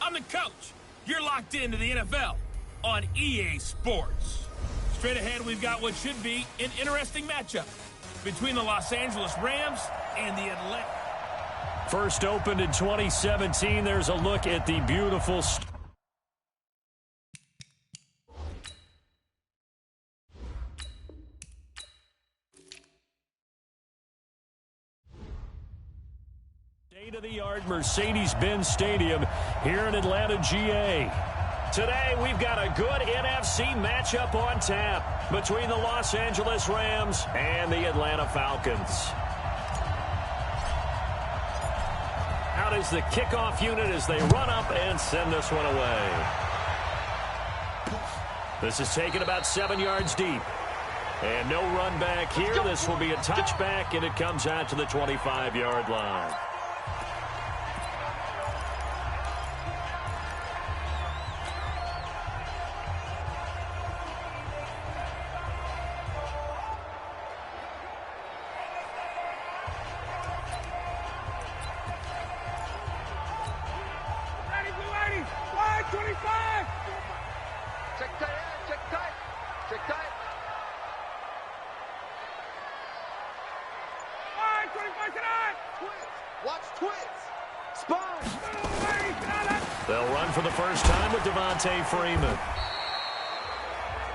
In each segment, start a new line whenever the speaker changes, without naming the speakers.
I'm the coach. You're locked into the NFL on EA Sports. Straight ahead, we've got what should be an interesting matchup between the Los Angeles Rams and the Atlanta.
First opened in 2017, there's a look at the beautiful state of the art Mercedes-Benz Stadium here in Atlanta, GA. Today, we've got a good NFC matchup on tap between the Los Angeles Rams and the Atlanta Falcons. Out is the kickoff unit as they run up and send this one away. This is taken about 7 yards deep. And no run back here. This will be a touchback, and it comes out to the 25-yard line. They'll run for the first time with Freeman.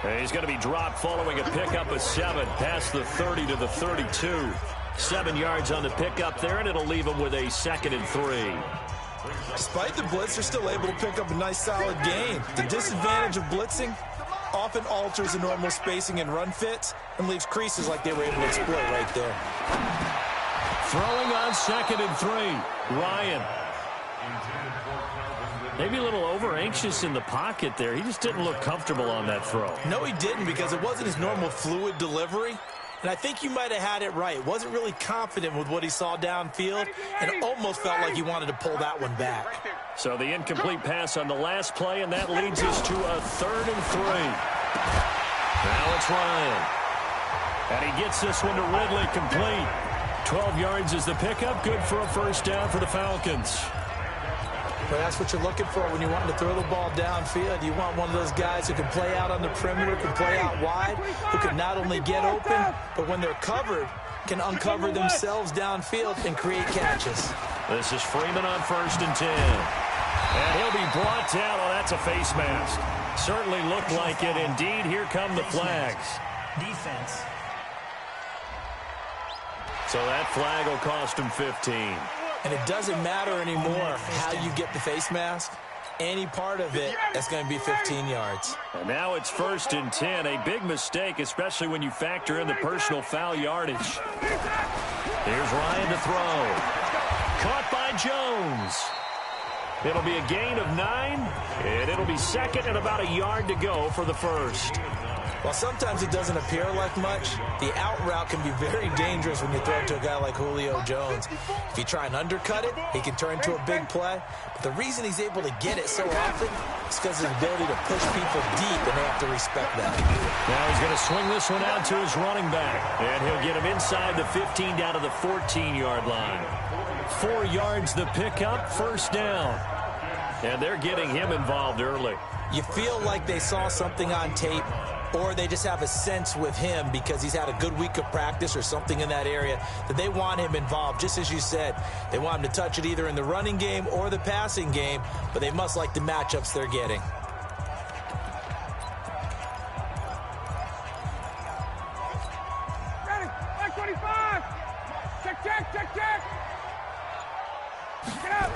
And he's going to be dropped following a pickup of 7 past the 30 to the 32. 7 yards on the pickup there, and it'll leave him with a 2nd and 3.
Despite the blitz, they're still able to pick up a nice solid gain. The disadvantage of blitzing often alters the normal spacing and run fits and leaves creases like they were able to exploit right there.
Throwing on 2nd and 3. Ryan. Maybe a little over-anxious in the pocket there. He just didn't look comfortable on that throw.
No, he didn't, because it wasn't his normal fluid delivery. And I think you might have had it right. Wasn't really confident with what he saw downfield, and it almost felt like he wanted to pull that one back.
So the incomplete pass on the last play, and that leads us to a 3rd and 3. Now it's Ryan. And he gets this one to Ridley complete. 12 yards is the pickup. Good for a first down for the Falcons.
Well, that's what you're looking for when you want to throw the ball downfield. You want one of those guys who can play out on the perimeter, can play out wide, who can not only get open, but when they're covered, can uncover themselves downfield and create catches.
This is Freeman on 1st and 10. And he'll be brought down. Oh, that's a face mask. Certainly looked like it. Indeed, here come the flags.
Defense.
So that flag will cost him 15.
And it doesn't matter anymore how you get the face mask. Any part of it, that's going to be 15 yards.
And now it's 1st and 10. A big mistake, especially when you factor in the personal foul yardage. Here's Ryan to throw. Caught by Jones. It'll be a gain of 9, and it'll be 2nd and about a yard to go for the first.
While sometimes it doesn't appear like much, the out route can be very dangerous when you throw it to a guy like Julio Jones. If you try and undercut it, he can turn into a big play. But the reason he's able to get it so often is because of his ability to push people deep, and they have to respect that.
Now he's going to swing this one out to his running back, and he'll get him inside the 15 down to the 14-yard line. 4 yards the pickup, first down. And they're getting him involved early.
You feel like they saw something on tape, or they just have a sense with him because he's had a good week of practice or something in that area that they want him involved. Just as you said, they want him to touch it either in the running game or the passing game, but they must like the matchups they're getting.
Ready, 25. Check. Get out.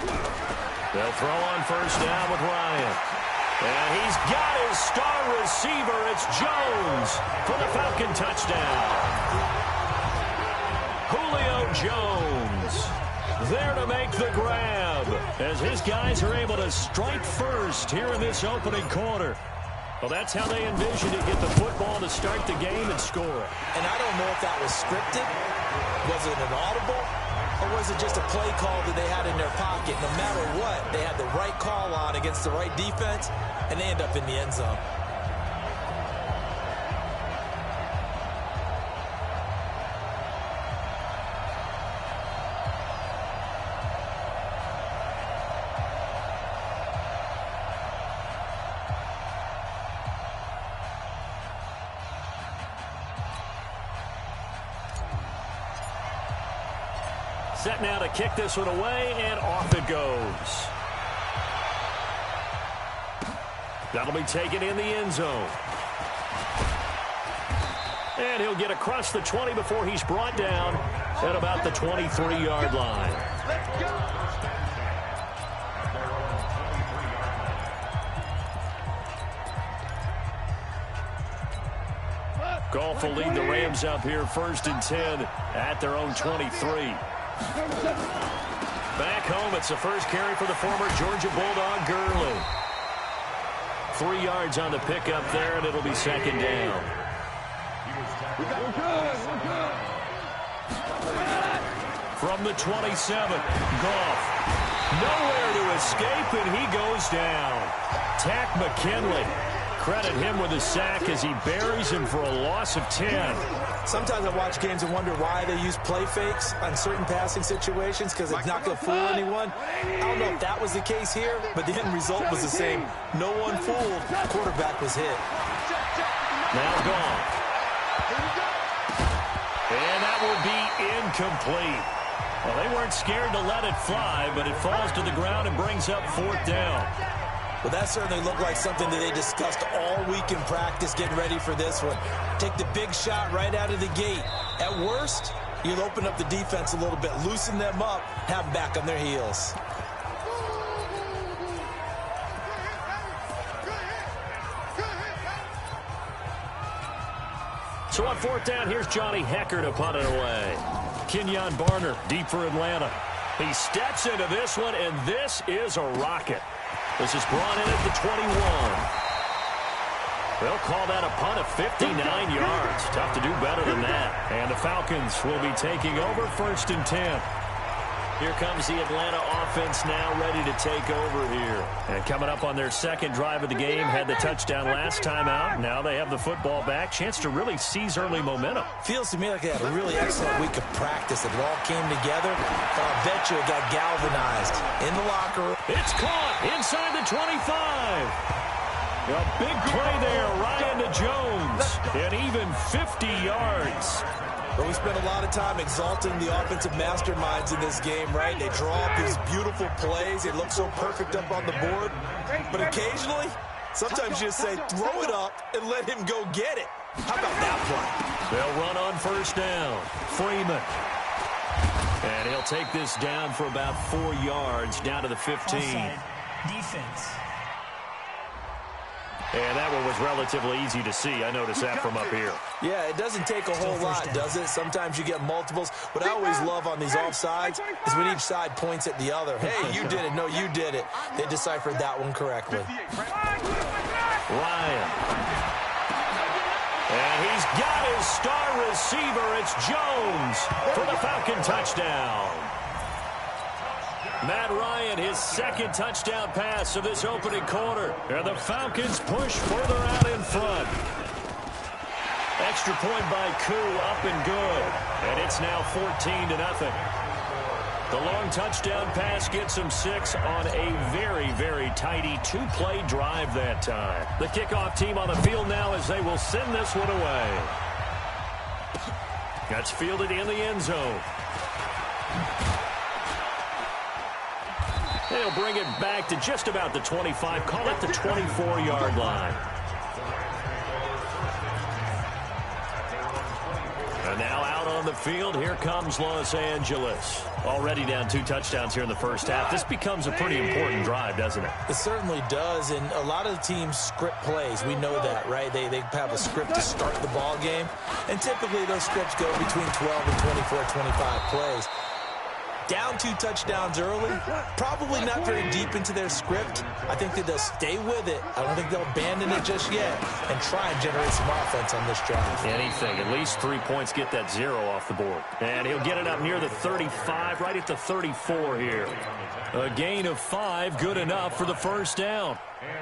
They'll throw on first down with Ryan. And he's got his star receiver. It's Jones for the Falcon touchdown. Julio Jones there to make the grab as his guys are able to strike first here in this opening quarter. Well, that's how they envisioned to get the football to start the game and score.
And I don't know if that was scripted. Was it an audible? Or was it just a play call that they had in their pocket? No matter what, they had the right call on against the right defense, and they end up in the end zone.
set now to kick this one away, and off it goes. That'll be taken in the end zone. And he'll get across the 20 before he's brought down at about the 23-yard line.
Let's go.
Goff will lead the Rams up here 1st and 10 at their own 23. Back home, it's the first carry for the former Georgia Bulldog, Gurley. 3 yards on the pickup there, and it'll be 2nd down. From the 27, Goff. Nowhere to escape, and he goes down. Tack McKinley. Credit him with a sack as he buries him for a loss of 10.
Sometimes I watch games and wonder why they use play fakes on certain passing situations, because it's not going to fool anyone. I don't know if that was the case here, but the end result was the same. No one fooled. Quarterback was hit.
Now gone. And that will be incomplete. Well, they weren't scared to let it fly, but it falls to the ground and brings up 4th down.
Well, that certainly looked like something that they discussed all week in practice getting ready for this one. Take the big shot right out of the gate. At worst, you'll open up the defense a little bit, loosen them up, have them back on their heels.
So on 4th down, here's Johnny Hecker to punt it away. Kenyon Barner deep for Atlanta. He steps into this one, and this is a rocket. This is brought in at the 21. They'll call that a punt of 59 yards. Tough to do better than that. And the Falcons will be taking over 1st and 10. Here comes the Atlanta offense now ready to take over here. And coming up on their 2nd drive of the game, had the touchdown last time out. Now they have the football back. Chance to really seize early momentum.
Feels to me like they had a really excellent week of practice. It all came together. I'll bet you it got galvanized in the locker room.
It's caught inside the 25. A big play there, Ryan to Jones. And even 50 yards.
But we spent a lot of time exalting the offensive masterminds in this game, right? They draw up these beautiful plays. They look so perfect up on the board. But occasionally, sometimes you just say, throw it up and let him go get it. How about that play?
They'll run on 1st down. Freeman. And he'll take this down for about 4 yards, down to the 15.
Offside. Defense.
And that one was relatively easy to see. I noticed that from up here.
Yeah, it doesn't take a whole lot, does it? Sometimes you get multiples. What I always love on these offsides is when each side points at the other. Hey, you did it. No, you did it. They deciphered that one correctly.
Ryan. And he's got his star receiver. It's Jones for the Falcon touchdown. Matt Ryan, his 2nd touchdown pass of this opening quarter. And the Falcons push further out in front. Extra point by Koo, up and good. And it's now 14-0. The long touchdown pass gets him 6 on a very, very tidy 2-play drive that time. The kickoff team on the field now as they will send this one away. That's fielded in the end zone. They'll bring it back to just about the 25. Call it the 24-yard line. And now out on the field, here comes Los Angeles. Already down 2 touchdowns here in the 1st half. This becomes a pretty important drive, doesn't it?
It certainly does, and a lot of the teams script plays. We know that, right? They have a script to start the ball game, and typically those scripts go between 12 and 24, 25 plays. Down 2 touchdowns early, probably not very deep into their script. I think that they'll stay with it. I don't think they'll abandon it just yet and try and generate some offense on this drive.
Anything, at least 3 points, get that 0 off the board. And he'll get it up near the 35, right at the 34 here. A gain of 5, good enough for the 1st down.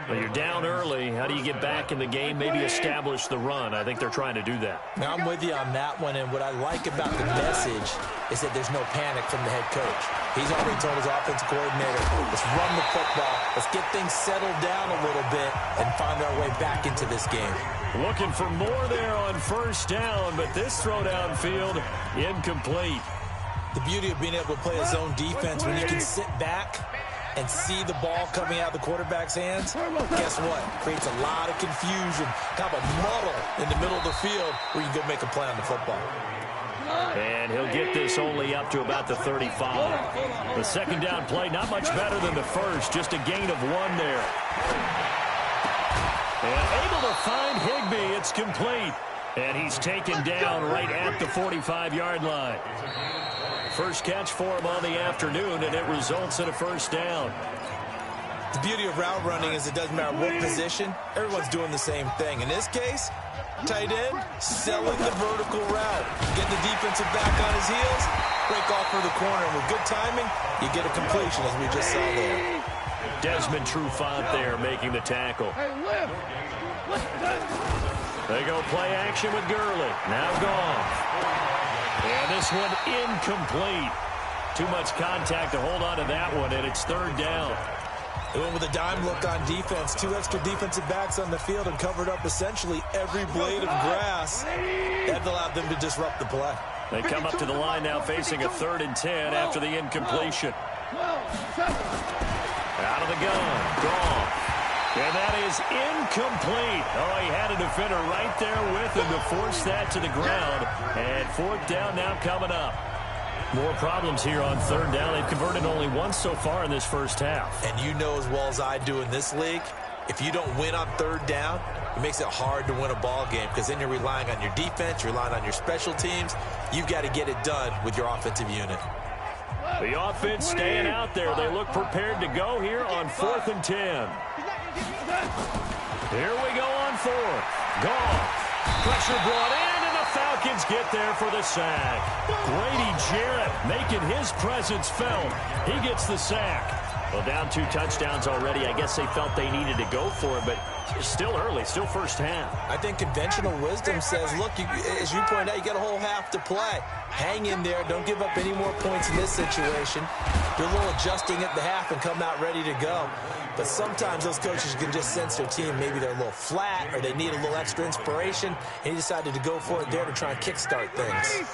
Well, you're down early. How do you get back in the game, maybe establish the run? I think they're trying to do that.
Now, I'm with you on that one, and what I like about the message is that there's no panic from the head coach. He's already told his offensive coordinator, let's run the football, let's get things settled down a little bit and find our way back into this game.
Looking for more there on 1st down, but this throw downfield incomplete.
The beauty of being able to play a zone defense when you can sit back and see the ball coming out of the quarterback's hands, guess what? Creates a lot of confusion, kind of a muddle in the middle of the field where you can go make a play on the football.
And he'll get this only up to about the 35. The second down play, not much better than the first, just a gain of 1 there. And able to find Higbee, it's complete. And he's taken down right at the 45-yard line. First catch for him on the afternoon, and it results in a first down.
The beauty of route running is it doesn't matter what position, everyone's doing the same thing. In this case, tight end, selling the vertical route. Get the defensive back on his heels, break off for the corner. And with good timing, you get a completion, as we just saw there.
Desmond Trufant there making the tackle. They go play action with Gurley. Now gone. And this one incomplete. Too much contact to hold on to that one, and it's third down.
They went with a dime look on defense. 2 extra defensive backs on the field and covered up essentially every blade of grass. That allowed them to disrupt the play.
They come up to the line now facing a 3rd and 10 after the incompletion. Out of the gun. Gone. And that is incomplete. Oh, he had a defender right there with him to force that to the ground. And 4th down now coming up. More problems here on 3rd down. They've converted only once so far in this first half. And
you know as well as I do in this league, if you don't win on 3rd down, it makes it hard to win a ball game because then you're relying on your defense, you're relying on your special teams. You've got to get it done with your offensive unit.
The offense staying out there. They look prepared to go here on 4th and 10. Here we go on 4th. Gone. Pressure brought in, and the Falcons get there for the sack. Grady Jarrett making his presence felt. He gets the sack. Well, down 2 touchdowns already. I guess they felt they needed to go for it, but it's still early, still first half.
I think conventional wisdom says, look, as you pointed out, you got a whole half to play. Hang in there. Don't give up any more points in this situation. Do a little adjusting at the half and come out ready to go. But sometimes those coaches can just sense their team. Maybe they're a little flat or they need a little extra inspiration. And he decided to go for it there to try and kickstart things.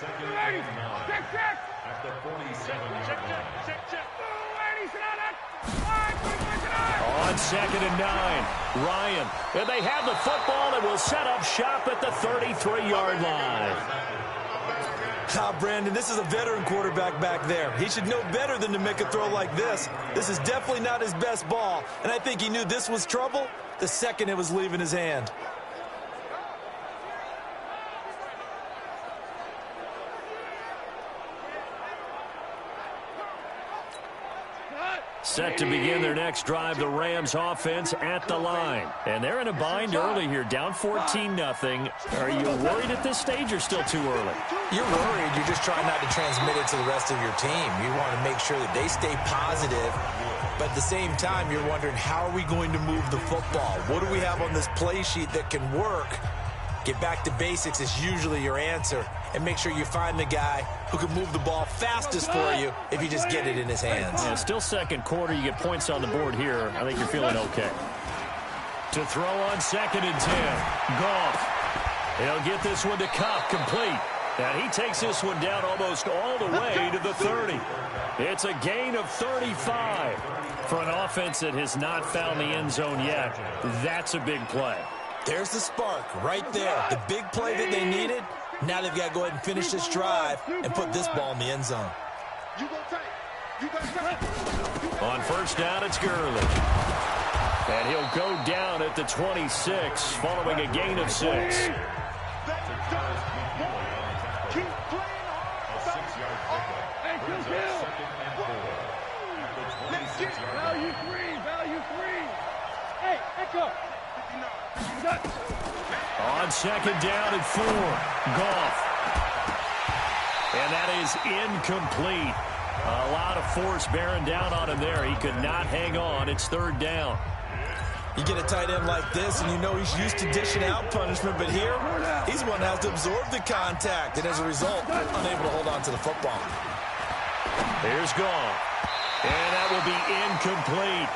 On 2nd and 9, Ryan. And they have the football and will set up shop at the 33-yard line.
Brandon, this is a veteran quarterback back there. He should know better than to make a throw like this. This is definitely not his best ball, and I think he knew this was trouble the second it was leaving his hand.
Set to begin their next drive, the Rams offense at the line. And they're in a bind early here, down 14-0. Are you worried at this stage or still too early?
You're worried. You're just trying not to transmit it to the rest of your team. You want to make sure that they stay positive. But at the same time, you're wondering, how are we going to move the football? What do we have on this play sheet that can work? Get back to basics is usually your answer. And make sure you find the guy who can move the ball fastest for you if you just get it in his hands.
Yeah, still second quarter. You get points on the board here. I think you're feeling okay. To throw on 2nd and 10. Goff. He'll get this one to Kupp, complete. And he takes this one down almost all the way to the 30. It's a gain of 35. For an offense that has not found the end zone yet, that's a big play.
There's the spark right there. The big play that they needed. Now they've got to go ahead and finish this drive and put this ball in the end zone.
On 1st down, it's Gurley. And he'll go down at the 26, following a gain of 6.
Value three. Hey, echo.
On 2nd down and 4, Goff. And that is incomplete. A lot of force bearing down on him there. He could not hang on. It's 3rd down.
You get a tight end like this, and you know he's used to dishing out punishment, but here, he's the one that has to absorb the contact, and as a result, unable to hold on to the football.
Here's Goff. And that will be incomplete.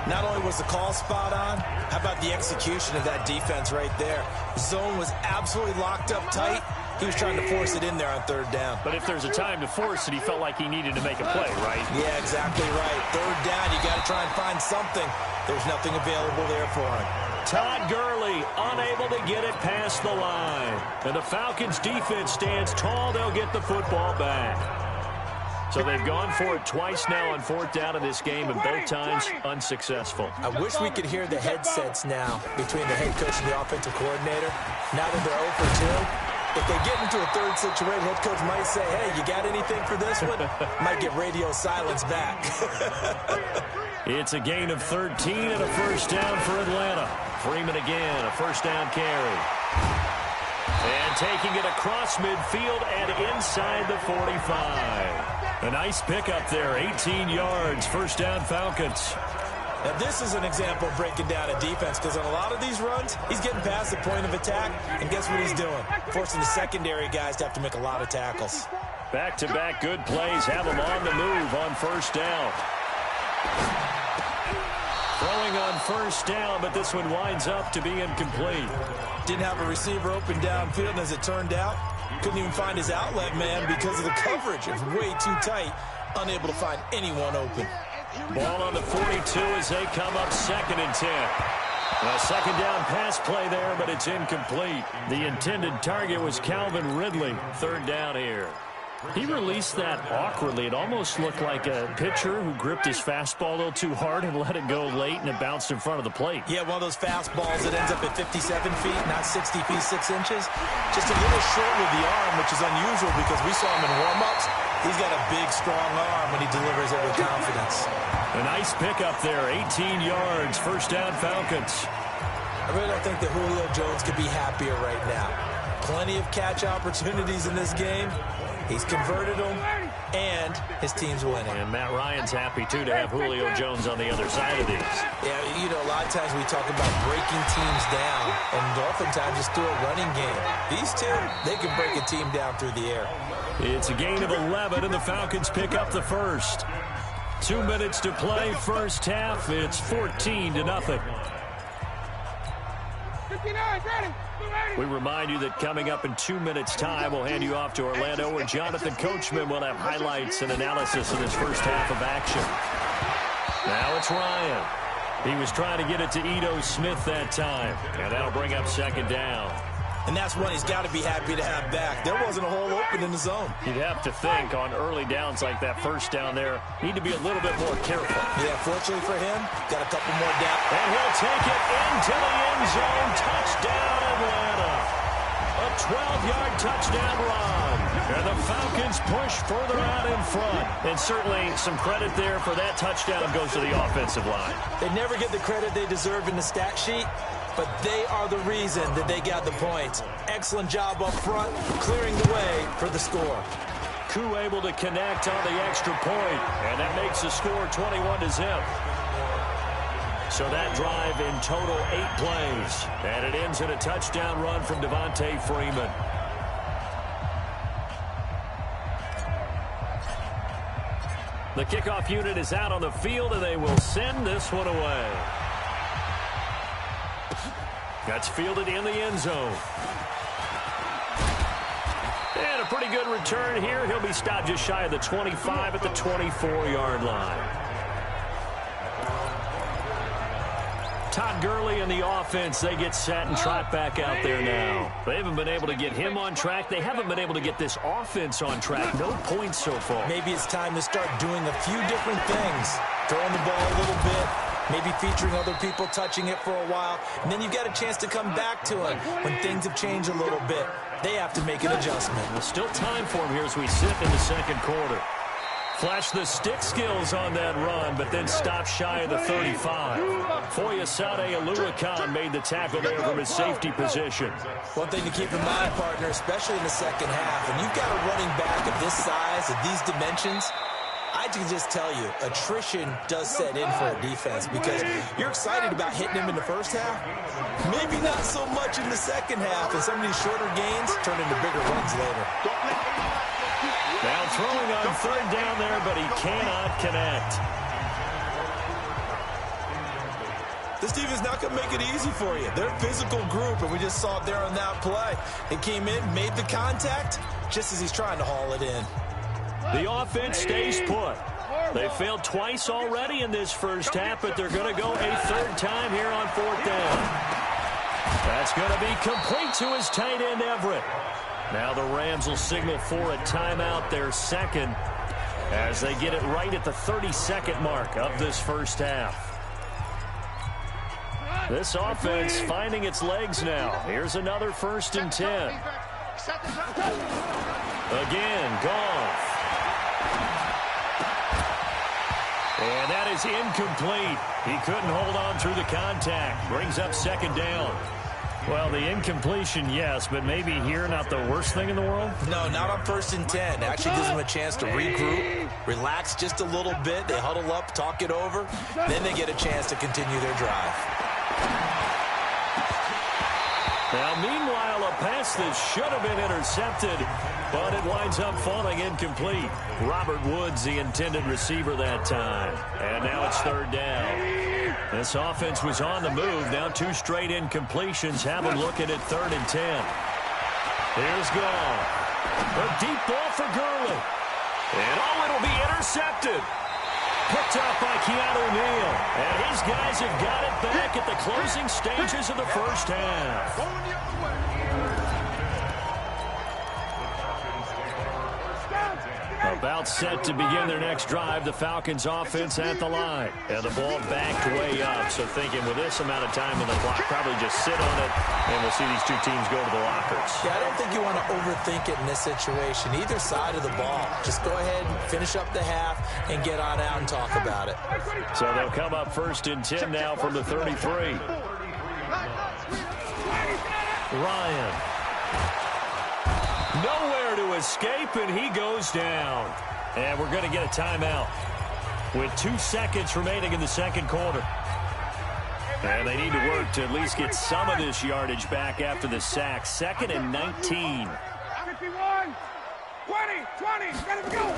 Not only was the call spot on, how about the execution of that defense right there? Zone was absolutely locked up tight. He was trying to force it in there on third down.
But if there's a time to force it, he felt like he needed to make a play, right?
Yeah, exactly right. Third down, you got to try and find something. There's nothing available there for him.
Todd Gurley unable to get it past the line. And the Falcons defense stands tall. They'll get the football back. So they've gone for it twice now on fourth down in this game, and both times unsuccessful.
I wish we could hear the headsets now between the head coach and the offensive coordinator. Now that they're 0 for 2, if they get into a third situation, head coach might say, hey, you got anything for this one? Might get radio silence back.
It's a gain of 13 and a first down for Atlanta. Freeman again, a first down carry. And taking it across midfield and inside the 45. A nice pickup there, 18 yards, first down Falcons.
Now, this is an example of breaking down a defense, because on a lot of these runs, he's getting past the point of attack, and guess what he's doing? Forcing the secondary guys to have to make a lot of tackles.
Back-to-back good plays have him on the move on first down. Throwing on first down, but this one winds up to be incomplete.
Didn't have a receiver open downfield, and as it turned out, couldn't even find his outlet man because of the coverage. It was way too tight, unable to find anyone open.
Ball on the 42 as they come up 2nd and 10. A second down pass play there, but it's incomplete. The intended target was Calvin Ridley. Third down here. He released that awkwardly. It almost looked like a pitcher who gripped his fastball a little too hard and let it go late, and it bounced in front of the plate.
Yeah, one of those fastballs that ends up at 57 feet, not 60 feet, 6 inches. Just a little short with the arm, which is unusual because we saw him in warm-ups. He's got a big, strong arm when he delivers it with confidence.
A nice pickup there, 18 yards, first down Falcons.
I really don't think that Julio Jones could be happier right now. Plenty of catch opportunities in this game. He's converted them, and his team's winning.
And Matt Ryan's happy, too, to have Julio Jones on the other side of these.
Yeah, you know, a lot of times we talk about breaking teams down, and oftentimes just through a running game. These two, they can break a team down through the air.
It's a gain of 11, and the Falcons pick up the first. 2 minutes to play, first half. It's 14-0.
59, ready.
We remind you that coming up in 2 minutes' time, we'll hand you off to Orlando, where Jonathan Coachman will have highlights and analysis of this first half of action. Now it's Ryan. He was trying to get it to Ito Smith that time, and that'll bring up second down.
And that's one he's got to be happy to have back. There wasn't a hole open in the zone.
You'd have to think on early downs like that first down there, need to be a little bit more careful.
Yeah, fortunately for him, got a couple more down.
And he'll take it into the end zone. Touchdown, Atlanta. A 12-yard touchdown run. And the Falcons push further out in front. And certainly some credit there for that touchdown goes to the offensive line.
They never get the credit they deserve in the stat sheet, but they are the reason that they got the points. Excellent job up front, clearing the way for the score.
Koo able to connect on the extra point, and that makes the score 21-0. So that drive in total 8 plays, and it ends in a touchdown run from Devontae Freeman. The kickoff unit is out on the field, and they will send this one away. That's fielded in the end zone. And a pretty good return here. He'll be stopped just shy of the 25 at the 24-yard line. Todd Gurley and the offense, they get set and trot back out there now. They haven't been able to get him on track. They haven't been able to get this offense on track. No points so far.
Maybe it's time to start doing a few different things. Throwing the ball a little bit. Maybe featuring other people touching it for a while. And then you got a chance to come back to it when things have changed a little bit. They have to make an adjustment.
There's still time for him here as we sit in the second quarter. Flash the stick skills on that run, but then stop shy of the 35. Foyesade Oluwakan made the tackle there from his safety position.
One thing to keep in mind, partner, especially in the second half, when you've got a running back of this size, of these dimensions, I can just tell you, attrition does set in for a defense because you're excited about hitting him in the first half. Maybe not so much in the second half, and some of these shorter gains turn into bigger runs later.
Now throwing on third down there, but he cannot connect.
This defense is not going to make it easy for you. They're a physical group, and we just saw it there on that play. He came in, made the contact, just as he's trying to haul it in.
The offense stays put. They failed twice already in this first half, but they're going to go a third time here on fourth down. That's going to be complete to his tight end, Everett. Now the Rams will signal for a timeout, their second, as they get it right at the 30-second mark of this first half. This offense finding its legs now. Here's another 1st and 10. Again, Goff. And that is incomplete. He couldn't hold on through the contact. Brings up 2nd down. Well, the incompletion, yes, but maybe here not the worst thing in the world?
No, not on 1st and 10. It actually gives them a chance to regroup, relax just a little bit. They huddle up, talk it over. Then they get a chance to continue their drive.
Now, meanwhile, a pass that should have been intercepted, but it winds up falling incomplete. Robert Woods, the intended receiver that time. And now it's 3rd down. This offense was on the move. Now 2 straight incompletions have them looking at 3rd and 10. Here's Goff. A deep ball for Gurley. And it'll be intercepted. Picked up by Keanu Neal. And his guys have got it back at the closing stages of the first half. About set to begin their next drive, the Falcons offense at the line. And the ball backed way up. So thinking with this amount of time on the clock, probably just sit on it, and we'll see these two teams go to the lockers.
Yeah, I don't think you want to overthink it in this situation. Either side of the ball. Just go ahead and finish up the half and get on out and talk about it.
So they'll come up 1st and 10 now from the 33. Ryan. Nowhere to escape, and he goes down. And we're going to get a timeout with 2 seconds remaining in the second quarter. And they need to work to at least get some of this yardage back after the sack. 2nd and 19.
51, 20, gotta go.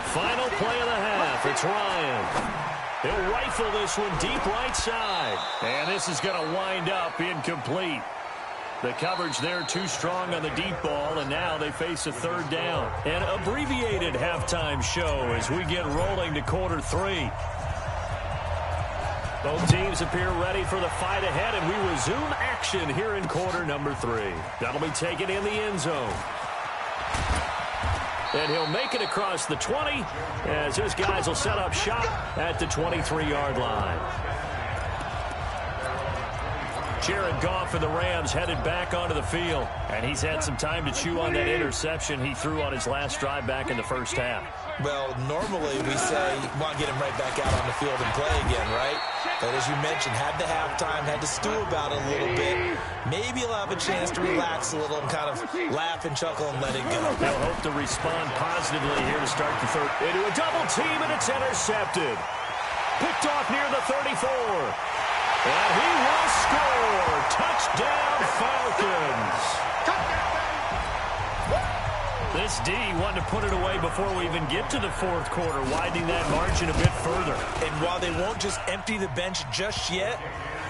Final play of the half. It's Ryan. He'll rifle this one deep right side. And this is going to wind up incomplete. The coverage there too strong on the deep ball, and now they face a 3rd down. An abbreviated halftime show as we get rolling to quarter 3. Both teams appear ready for the fight ahead, and we resume action here in quarter number 3. That'll be taken in the end zone. And he'll make it across the 20 as his guys will set up shop at the 23-yard line. Jared Goff for the Rams headed back onto the field. And he's had some time to chew on that interception he threw on his last drive back in the first half.
Well, normally we say you want to get him right back out on the field and play again, right? But as you mentioned, had the halftime, had to stew about it a little bit. Maybe he'll have a chance to relax a little and kind of laugh and chuckle and let it go.
They'll hope to respond positively here to start the third. Into a double team, and it's intercepted. Picked off near the 34. And he will score. Touchdown, Falcons. This D wanted to put it away before we even get to the fourth quarter, widening that margin a bit further.
And while they won't just empty the bench just yet,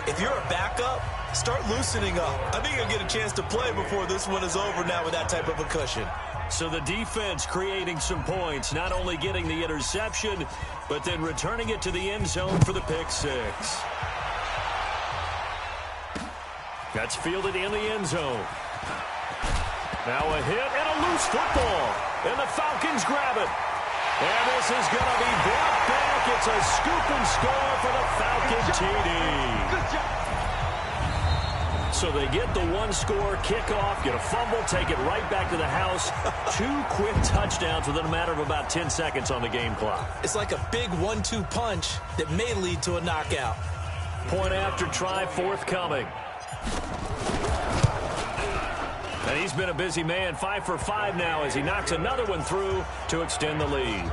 if you're a backup, start loosening up. I think you'll get a chance to play before this one is over now with that type of a cushion.
So the defense creating some points, not only getting the interception, but then returning it to the end zone for the pick six. That's fielded in the end zone. Now a hit and a loose football. And the Falcons grab it. And this is going to be brought back. It's a scoop and score for the Falcon TD.
Good job.
So they get the one-score kickoff, get a fumble, take it right back to the house. 2 quick touchdowns within a matter of about 10 seconds on the game clock.
It's like a big 1-2 punch that may lead to a knockout.
Point after try forthcoming. And he's been a busy man, 5 for 5 now as he knocks another one through to extend the lead.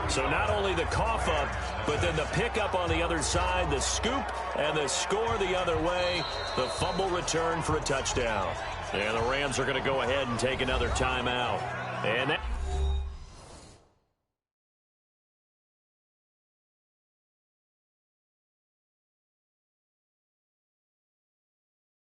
So not only the cough up, but then the pickup on the other side, the scoop, and the score the other way, the fumble return for a touchdown. And the Rams are going to go ahead and take another timeout. And that